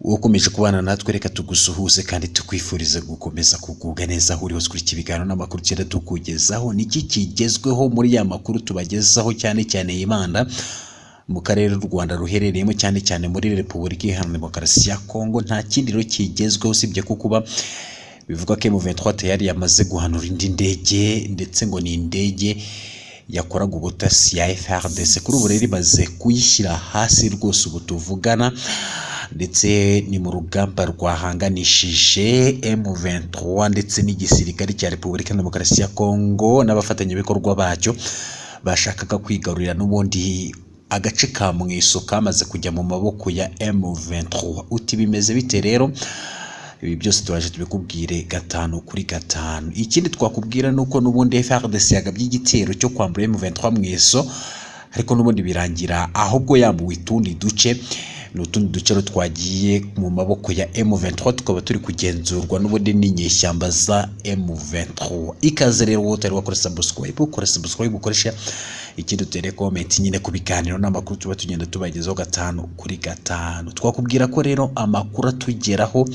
ukomeje kubana natwe reka tugusuhuze kandi tukwifuriza gukomeza kugubwa neza aho uri hose kuri kibiganiro n'amakuru cyenda tukugezaho niki kigezweho muri ya makuru tubagezaho cyane cyane yibanda mu karere u Rwanda ruherereyemo cyane cyane muri Repubulika Iharanira Demokarasi ya Kongo. Nta kindi rero kigezweho usibye kuba bivuga ko M23 tayari yamaze guhanura indi ndege, ndetse ngo ni indege yakoraga ubutasi ya FARDC. Kuri ubu rero imaze kuyishyira hasi rwose ubu tuvugana, ndetse ni mu rugamba rwahanganishije M23 ndetse n'igisirikare cya Repubulika ya Demokarasi ya Kongo n'abafatanyabikorwa bacyo bashakaga kwigarurira n'ubundi agace ka Mweso kamaze kujya mu maboko ya M23. Uti bimeze bite rero? Ibi byose twaje tubikubwire gatanu kuri gatanu. Ikindi twakubwira nuko n'ubundi FARDC yagabye igitero cyo kwambura M23 Mweso, ariko n'ubundi birangira ahubwo yambuwe utundi duce, n'utundi duce twagiye mu maboko ya M23, tukaba turi kugenzurwa n'ubundi n'inyeshyamba za M23. Ikaze rero wowe utari wakora subscribe, ukoresha ikindi utere comment nyine ku biganiro n'amakuru tuba tugenda tubagezaho gatanu kuri gatanu. Twakubwira ko rero amakuru atugeraho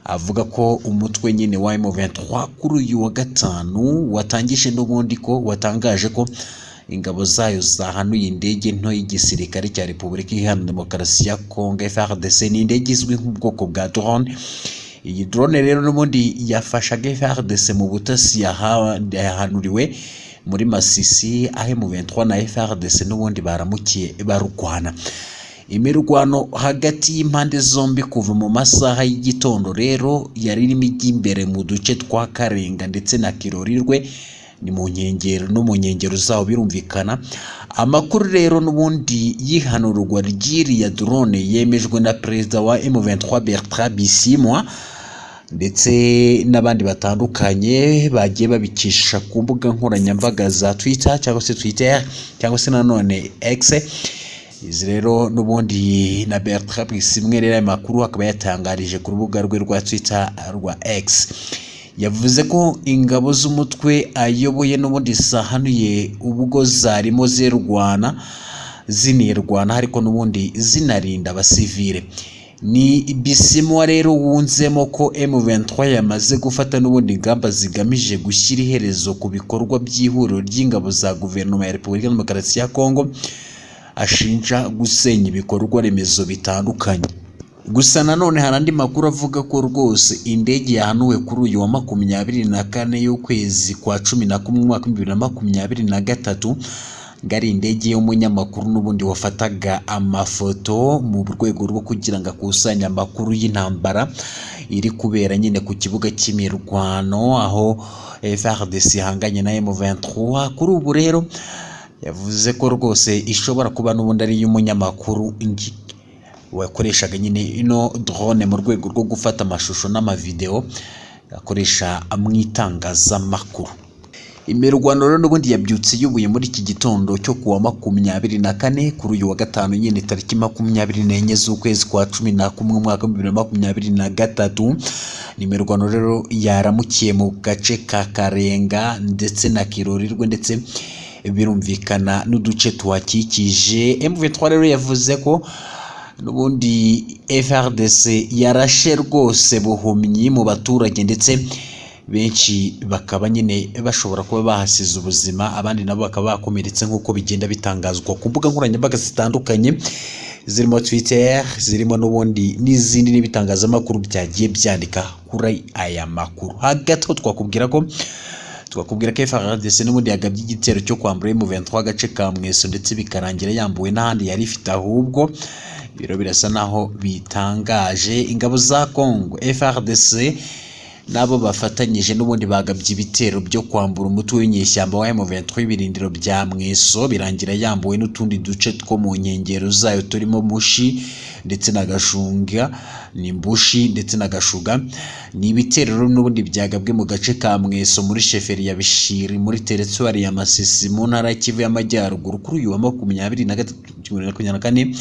avuga ko umutwe nyine wa M23 kuri uyu wa gatanu watangije n'ubundi ko watangaje ko ingabo zayo zahanuye indege nto y'igisirikare cya Repubulika Iharanira Demokarasi ya Kongo FARDC. Ni indege izwi nk'ubwoko bwa drone. Iyi drone rero n'ubundi yafashaga FARDC mu butasi yahanuriwe muri Masisi, aho M23 na FARDC n'ubundi baramukiye barukwana. Imirwano hagati y'impande zombi kuva mu masaha y'igitondo rero yari irimo ijya imbere mu duce twa Karenga ndetse na Kirorirwe, ni mu nkengero no mu nkengero zaho birumvikana. Amakuru rero n'ubundi yihanurwa ry'iriya drone yemejwe na perezida wa M23 Bertrand Bisimwa, ndetse n'abandi batandukanye bagiye babikisha ku mbuga nkoranyambaga za Twitter cyangwa se nanone X. Izi rero n'ubundi na Bertrand Bisimwa rero amakuru akaba yatangarije ku rubuga rwe rwa Twitter rwa X. Yavuze ko ingabo z'umutwe ayoboye n'ubundi zahanuye ubwo zarimo zinirwana ariko n'ubundi zinarinda abasivile. Ni Bisimwa rero wunzemo ko M23 yamaze gufata n'ubundi ingamba zigamije gushyira iherezo ku bikorwa by'ihuriro ry'ingabo za guverinoma ya Repubulika ya Demokarasi ya Kongo, ashinja gusenya ibikorwa remezo bitandukanye. Gusa nanone hari andi makuru avuga ko rwose indege yahanuwe kuri uyu wa 24 y'ukwezi kwa 11 mwaka 2023 ngari indege y'umunyamakuru n'ubundi wafataga amafoto mu rwego rwo kugira ngo akusanye amakuru y'intambara iri kubera nyine ku kibuga cy'imirwano aho FARDC ihanganye na M23. Kuri ubu rero yavuze ko rwose ishobora kuba n'ubundi ari y'umunyamakuru wakoreshaga nyine ino drone mu rwego rwo gufata amashusho n'amavideo akoresha amwitangazamakuru. Imirwano rero n'ubundi yabyutse yubuye muri iki gitondo cyo kuwa 24 kuri uyu wa gatanu nyine tariki 24 z'ukwezi kwa 11 mwaka 2023. Imirwano rero yaramukiye mu gace ka Karenga ndetse na Kirorirwe, ndetse birumvikana n'uduce tuhakikije. M23 rero yavuze ko n'ubundi FARDC yarashe rwose buhumyi mu baturage, ndetse benshi bakaba nyine bashobora kuba bahasize ubuzima, abandi nabo bakaba bakomeretse nk'uko bigenda bitangazwa ku mbuga nkoranyambaga zitandukanye zirimo Twitter, zirimo n'ubundi n'izindi n'ibitangazamakuru byagiye byandika kuri aya makuru. Hagati aho twakubwira ko FARDC n'ubundi yagabye igitero cyo kwambura M23 agace ka Mweso, ndetse bikarangira yambuwe n'ahandi yari ifite. Ahubwo biro birasa naho bitangaje ingabo za Kongo FARDC nabo bafatanyije n'ubundi bagabye ibitero byo kwambura umutwe w'inyeshyamba wa M23 ibirindiro bya Mweso, birangira yambuwe n'utundi duce two mu nkengero zayo turimo Mushi ndetse na Gashunga, ni Mbushi ndetse na Gashuga. Ni ibitero n'ubundi byagabwe mu gace ka Mweso muri sheferi ya Bishiri muri teritwari ya Masisi mu ntara ya Kivu y'Amajyaruguru kuri uyu wa 23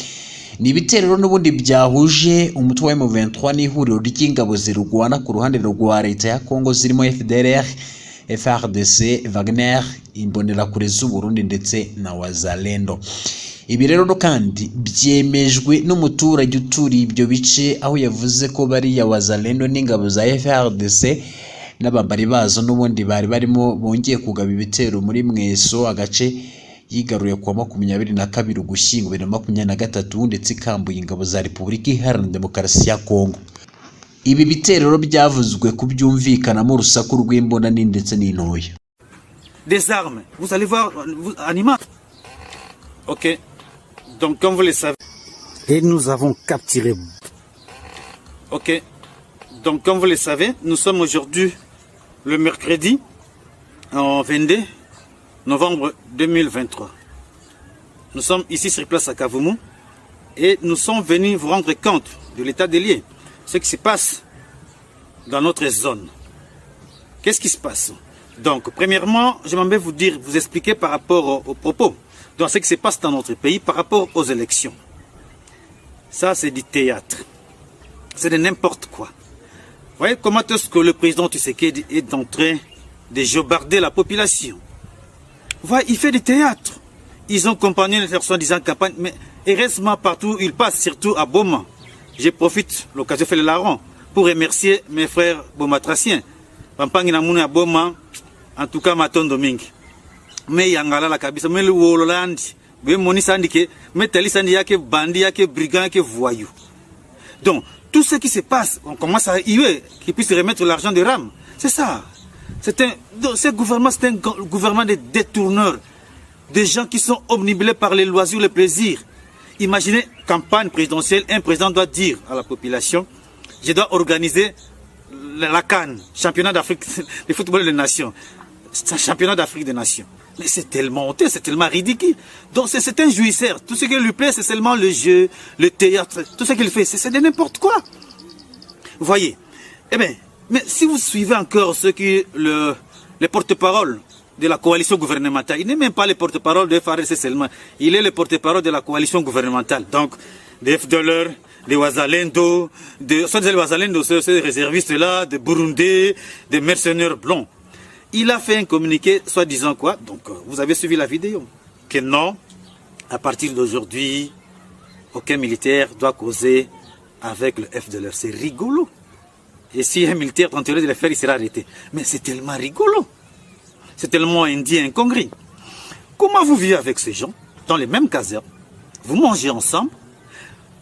Ni ibitero n'ubundi byahuje umutwe wa M23 n'ihuriro ry'ingabo zirugwana ku ruhande rwa leta ya Kongo zirimo FDLR, FARDC, Wagner, Imbonerakure z'u Burundi ndetse na Wazalendo. Ibi rero kandi byemejwe n'umuturage uturiye ibyo bice, aho yavuze ko bariya wazalendo n'ingabo za FARDC n'abambari bazo n'ubundi bari barimo bongeye kugaba ibitero muri Mweso, agace yigaruye kwa 22 Ugushyingo 2023, ndetse ikambuye ingabo za Repubulika Iharanira Demokarasi ya Kongo. Ibi bitero rero byavuzwe kubyumvikanamo urusaku rw'imbona ndetse n'intoya. Des armes, vous allez voir, animal. Ok, donc comme vous le savez. Et nous avons capturé. Ok, donc comme vous le savez, nous sommes aujourd'hui le mercredi en 22 novembre 2023. Nous sommes ici sur place à Kavumu et nous sommes venus vous rendre compte de l'état des lieux, ce qui se passe dans notre zone. Qu'est-ce qui se passe? Donc, premièrement, j'aimerais vous expliquer par rapport aux propos, dans ce qui se passe dans notre pays par rapport aux élections. Ça, c'est du théâtre. C'est de n'importe quoi. Vous voyez comment est-ce que le président Tshisekedi est en train de jobarder la population? Vous voyez, il fait du théâtre. Ils ont accompagné leur soi-disant campagne, mais heureusement partout, ils passent, surtout à Boma. Je profite de l'occasion de faire le larron pour remercier mes frères bomatraciens. Pampangi namuna Boma, en tout cas Maton Domingue. Mais yangala la kabisa, mais le Wololandi, mais moni sandike, mais tali sandi yake bandi yake brigand yake voyou. Donc, tout ce qui se passe, on commence à y qu'ils puissent remettre l'argent de RAM. C'est ça. Ce gouvernement, c'est un gouvernement de détourneurs, des gens qui sont omnibulés par les loisirs, les plaisirs. Imaginez, campagne présidentielle, un président doit dire à la population, je dois organiser la CAN, championnat d'Afrique de football des nations, championnat d'Afrique des nations. Mais c'est tellement honteux, c'est tellement ridicule. Donc c'est un jouisseur. Tout ce qui lui plaît, c'est seulement le jeu, le théâtre, tout ce qu'il fait, c'est de n'importe quoi. Vous voyez? Eh bien, mais si vous suivez encore ce qui les porte-parole de la coalition gouvernementale, il n'est même pas le porte-parole de FARDC seulement, il est le porte-parole de la coalition gouvernementale. Donc, des FDLR, des Wazalendo, soit des Wazalendo, ces réservistes-là, des Burundais, des mercenaires blancs. Il a fait un communiqué, soi-disant quoi? Donc, vous avez suivi la vidéo. Que non, à partir d'aujourd'hui, aucun militaire doit causer avec le FDLR. C'est rigolo. Et si un militaire tenterait de le faire, il sera arrêté. Mais c'est tellement rigolo. C'est tellement indien, incongru. Comment vous vivez avec ces gens, dans les mêmes casernes? Vous mangez ensemble.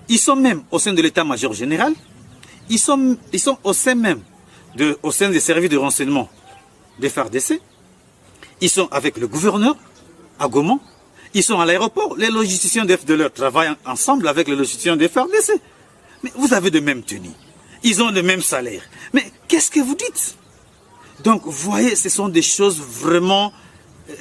Ils sont même au sein de l'état-major général. Ils sont au sein même, au sein des services de renseignement des FARDC. Ils sont avec le gouverneur à Goma. Ils sont à l'aéroport. Les logisticiens de FDLR travaillent ensemble avec les logisticiens des FARDC. Mais vous avez de mêmes tenues. Ils ont le même salaire. Mais qu'est-ce que vous dites? Donc, vous voyez, ce sont des choses vraiment...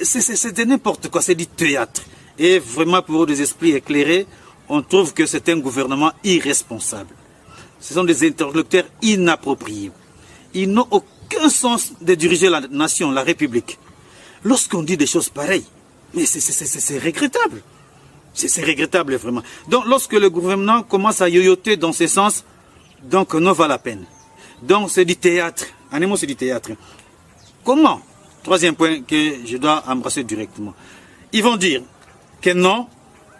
C'est de n'importe quoi, c'est du théâtre. Et vraiment, pour des esprits éclairés, on trouve que c'est un gouvernement irresponsable. Ce sont des interlocuteurs inappropriés. Ils n'ont aucun sens de diriger la nation, la République. Lorsqu'on dit des choses pareilles, mais c'est regrettable. C'est regrettable, vraiment. Donc, lorsque le gouvernement commence à yoyoter dans ce sens, donc, non va la peine. Donc, c'est du théâtre. En un mot, c'est du théâtre. Comment? Troisième point que je dois embrasser directement. Ils vont dire que non,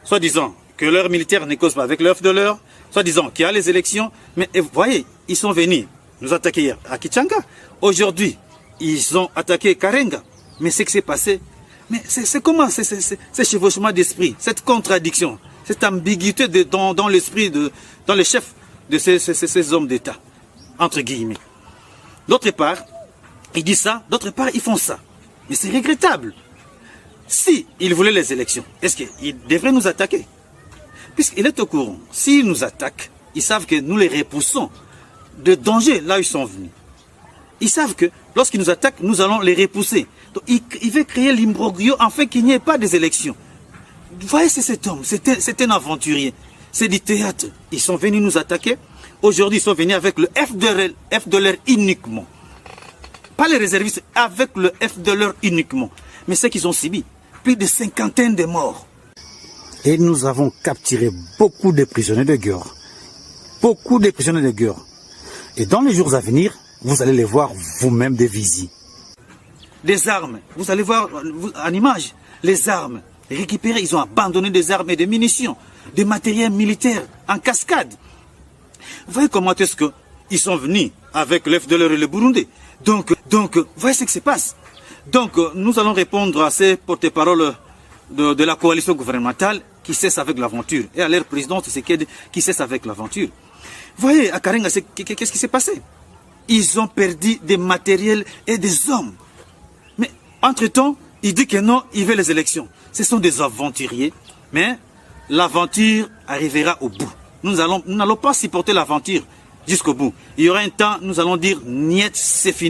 soi-disant que leurs militaires ne causent pas avec leur FDLR, soi-disant qu'il y a les élections. Mais vous voyez, ils sont venus nous attaquer hier à Kichanga. Aujourd'hui, ils ont attaqué Karenga. Mais ce qui s'est passé, mais c'est comment ce chevauchement d'esprit, cette contradiction, cette ambiguïté dans l'esprit, dans les chefs de ces hommes d'État, entre guillemets. D'autre part, ils disent ça, d'autre part, ils font ça. Mais c'est regrettable. Si ils voulaient les élections, est-ce qu'ils devraient nous attaquer? Puisqu'il est au courant, s'ils nous attaquent, ils savent que nous les repoussons de danger là où ils sont venus. Ils savent que lorsqu'ils nous attaquent, nous allons les repousser. Donc il veut créer l'imbroglio afin qu'il n'y ait pas des élections. Vous voyez, c'est cet homme, c'est un aventurier. C'est du théâtre. Ils sont venus nous attaquer. Aujourd'hui, ils sont venus avec le FDLR uniquement. Pas les réservistes, avec le FDLR uniquement. Mais ce qu'ils ont subi, plus de 50 de morts. Et nous avons capturé beaucoup de prisonniers de guerre. Beaucoup de prisonniers de guerre. Et dans les jours à venir, vous allez les voir vous-même des visites. Des armes. Vous allez voir en image, les armes. récupéré, ils ont abandonné des armes et des munitions, des matériels militaires en cascade. Vous voyez comment est-ce qu'ils sont venus avec l'FDLR et le Burundi. Donc, voyez ce qui se passe. Donc, nous allons répondre à ces porte-paroles de la coalition gouvernementale qui cesse avec l'aventure. Et à leur président Tshisekedi qui cesse avec l'aventure. Vous voyez, à Karenga, qu'est-ce qui s'est passé? Ils ont perdu des matériels et des hommes. Mais, entre-temps, il dit que non, il veut les élections. Ce sont des aventuriers, mais l'aventure arrivera au bout. Nous n'allons pas supporter l'aventure jusqu'au bout. Il y aura un temps, nous allons dire, niet, c'est fini.